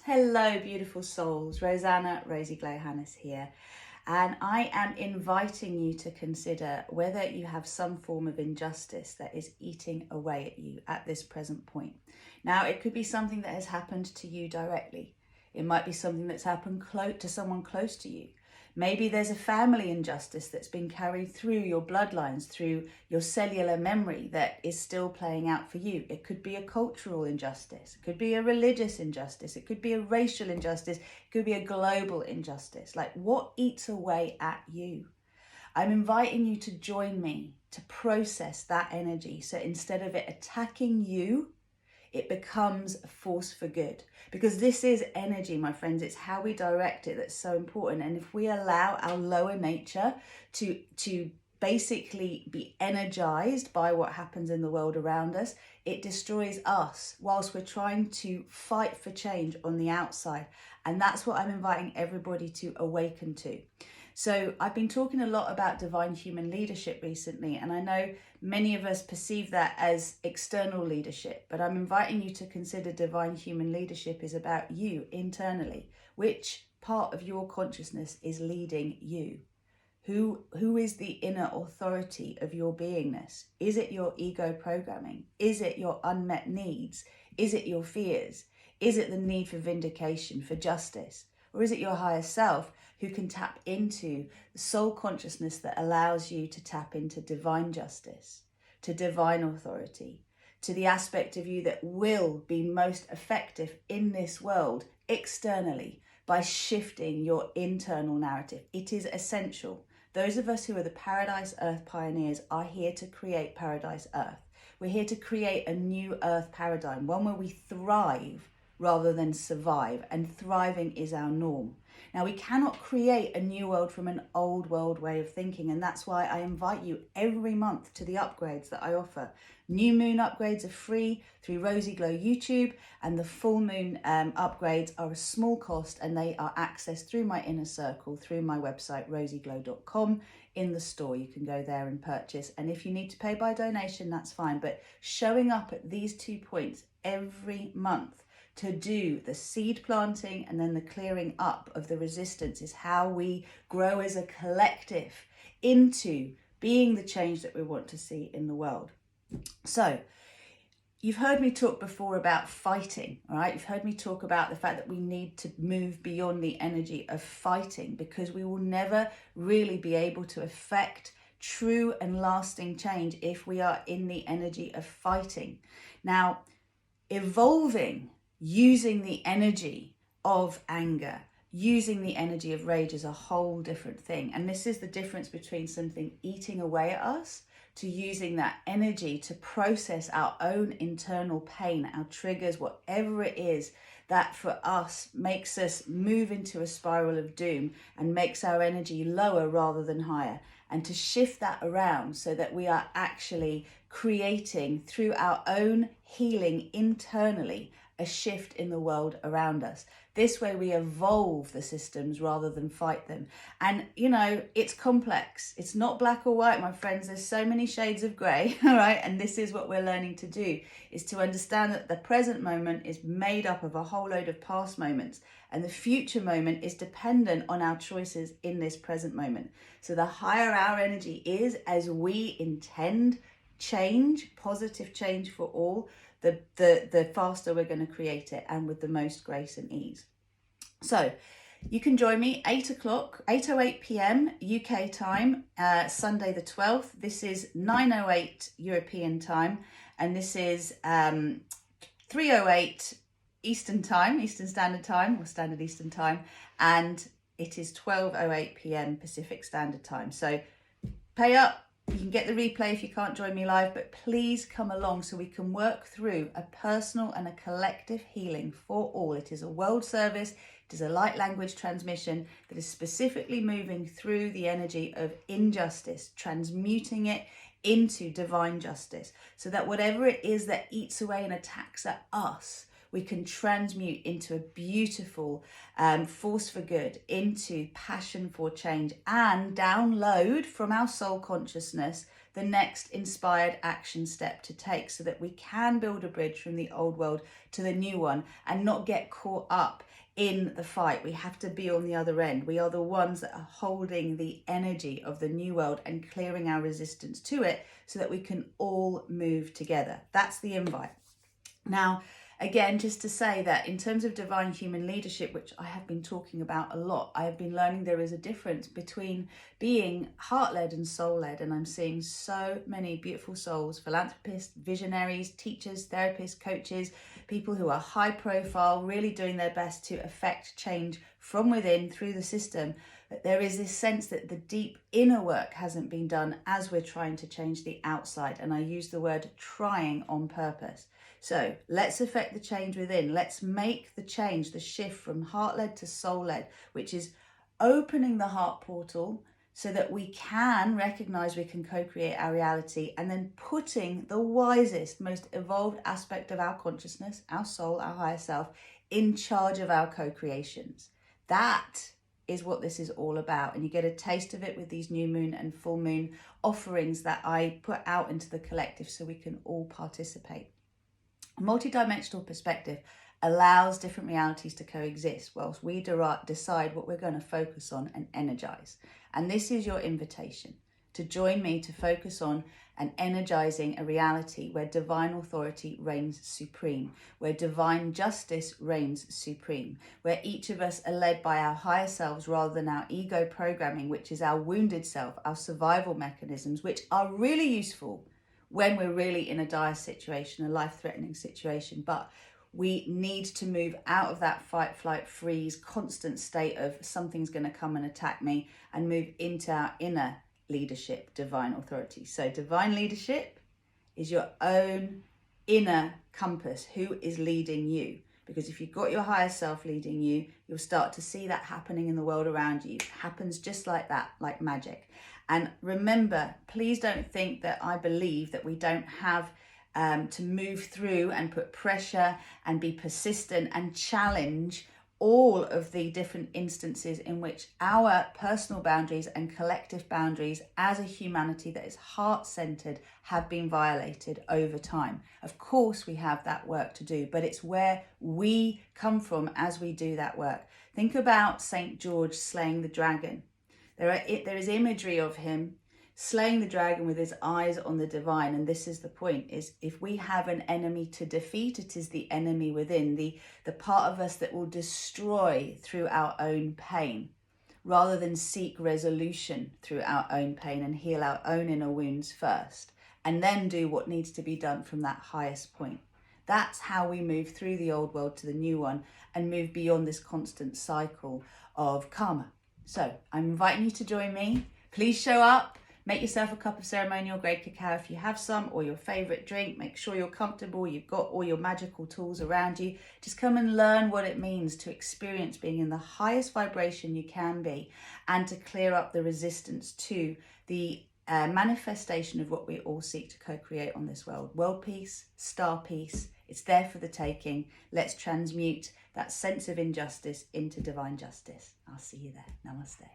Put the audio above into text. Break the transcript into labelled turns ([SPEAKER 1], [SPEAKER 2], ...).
[SPEAKER 1] Hello, beautiful souls. Rosanna, Rosie Glow Hannes here. And I am inviting you to consider whether you have some form of injustice that is eating away at you at this present point. Now, it could be something that has happened to you directly. It might be something that's happened to someone close to you. Maybe there's a family injustice that's been carried through your bloodlines, through your cellular memory that is still playing out for you. It could be a cultural injustice. It could be a religious injustice. It could be a racial injustice. It could be a global injustice. Like, what eats away at you? I'm inviting you to join me to process that energy. So instead of it attacking you, it becomes a force for good, because this is energy, my friends. It's how we direct it that's so important. And if we allow our lower nature to basically be energized by what happens in the world around us, it destroys us whilst we're trying to fight for change on the outside. And that's what I'm inviting everybody to awaken to. So I've been talking a lot about divine human leadership recently, and I know many of us perceive that as external leadership, but I'm inviting you to consider divine human leadership is about you internally. Which part of your consciousness is leading you? Who is the inner authority of your beingness? Is it your ego programming? Is it your unmet needs? Is it your fears? Is it the need for vindication, for justice? Or is it your higher self who can tap into the soul consciousness that allows you to tap into divine justice, to divine authority, to the aspect of you that will be most effective in this world externally by shifting your internal narrative? It is essential. Those of us who are the Paradise Earth pioneers are here to create Paradise Earth. We're here to create a new Earth paradigm, one where we thrive rather than survive, and thriving is our norm. Now, we cannot create a new world from an old world way of thinking, and that's why I invite you every month to the upgrades that I offer. New moon upgrades are free through Rosie Glow YouTube, and the full moon upgrades are a small cost, and they are accessed through my inner circle, through my website rosieglow.com. in the store. You can go there and purchase, and if you need to pay by donation, that's fine. But showing up at these 2 points every month to do the seed planting and then the clearing up of the resistance is how we grow as a collective into being the change that we want to see in the world. So you've heard me talk before about fighting, all right? You've heard me talk about the fact that we need to move beyond the energy of fighting, because we will never really be able to affect true and lasting change if we are in the energy of fighting. Now, evolving using the energy of anger, using the energy of rage is a whole different thing. And this is the difference between something eating away at us to using that energy to process our own internal pain, our triggers, whatever it is that for us makes us move into a spiral of doom and makes our energy lower rather than higher. And to shift that around so that we are actually creating through our own healing internally a shift in the world around us. This way we evolve the systems rather than fight them. And you know, it's complex. It's not black or white, my friends. There's so many shades of grey, all right? And this is what we're learning to do, is to understand that the present moment is made up of a whole load of past moments, and the future moment is dependent on our choices in this present moment. So the higher our energy is as we intend change, positive change for all, the faster we're going to create it, and with the most grace and ease. So you can join me 8:08 p.m. UK time, Sunday the 12th. This is 9:08 European time, and this is 3:08 Eastern time, Eastern Standard Time, or Standard Eastern Time, and it is 12:08 p.m. Pacific Standard Time. So pay up. You can get the replay if you can't join me live, but please come along so we can work through a personal and a collective healing for all. It is a world service. It is a light language transmission that is specifically moving through the energy of injustice, transmuting it into divine justice, so that whatever it is that eats away and attacks at us, we can transmute into a beautiful force for good, into passion for change, and download from our soul consciousness the next inspired action step to take so that we can build a bridge from the old world to the new one and not get caught up in the fight. We have to be on the other end. We are the ones that are holding the energy of the new world and clearing our resistance to it so that we can all move together. That's the invite. Now, again, just to say that in terms of divine human leadership, which I have been talking about a lot, I have been learning there is a difference between being heart-led and soul-led. And I'm seeing so many beautiful souls, philanthropists, visionaries, teachers, therapists, coaches, people who are high profile, really doing their best to affect change from within through the system. But there is this sense that the deep inner work hasn't been done as we're trying to change the outside. And I use the word trying on purpose. So let's affect the change within. Let's make the change, the shift from heart-led to soul-led, which is opening the heart portal so that we can recognize we can co-create our reality, and then putting the wisest, most evolved aspect of our consciousness, our soul, our higher self, in charge of our co-creations. That is what this is all about. And you get a taste of it with these new moon and full moon offerings that I put out into the collective so we can all participate. A multidimensional perspective allows different realities to coexist whilst we decide what we're going to focus on and energize. And this is your invitation to join me to focus on and energizing a reality where divine authority reigns supreme, where divine justice reigns supreme, where each of us are led by our higher selves rather than our ego programming, which is our wounded self, our survival mechanisms, which are really useful when we're really in a dire situation, a life-threatening situation. But we need to move out of that fight, flight, freeze, constant state of something's going to come and attack me, and move into our inner leadership, divine authority. So divine leadership is your own inner compass. Who is leading you? Because if you've got your higher self leading you, you'll start to see that happening in the world around you. It happens just like that, like magic. And remember, please don't think that I believe that we don't have to move through and put pressure and be persistent and challenge all of the different instances in which our personal boundaries and collective boundaries as a humanity that is heart-centered have been violated over time. Of course, we have that work to do, but it's where we come from as we do that work. Think about St. George slaying the dragon. There is imagery of him slaying the dragon with his eyes on the divine. And this is the point, is if we have an enemy to defeat, it is the enemy within, the part of us that will destroy through our own pain, rather than seek resolution through our own pain and heal our own inner wounds first, and then do what needs to be done from that highest point. That's how we move through the old world to the new one and move beyond this constant cycle of karma. So I'm inviting you to join me. Please show up. Make yourself a cup of ceremonial grade cacao if you have some, or your favorite drink. Make sure you're comfortable. You've got all your magical tools around you. Just come and learn what it means to experience being in the highest vibration you can be, and to clear up the resistance to the manifestation of what we all seek to co-create on this world. World peace, star peace. It's there for the taking. Let's transmute that sense of injustice into divine justice. I'll see you there. Namaste.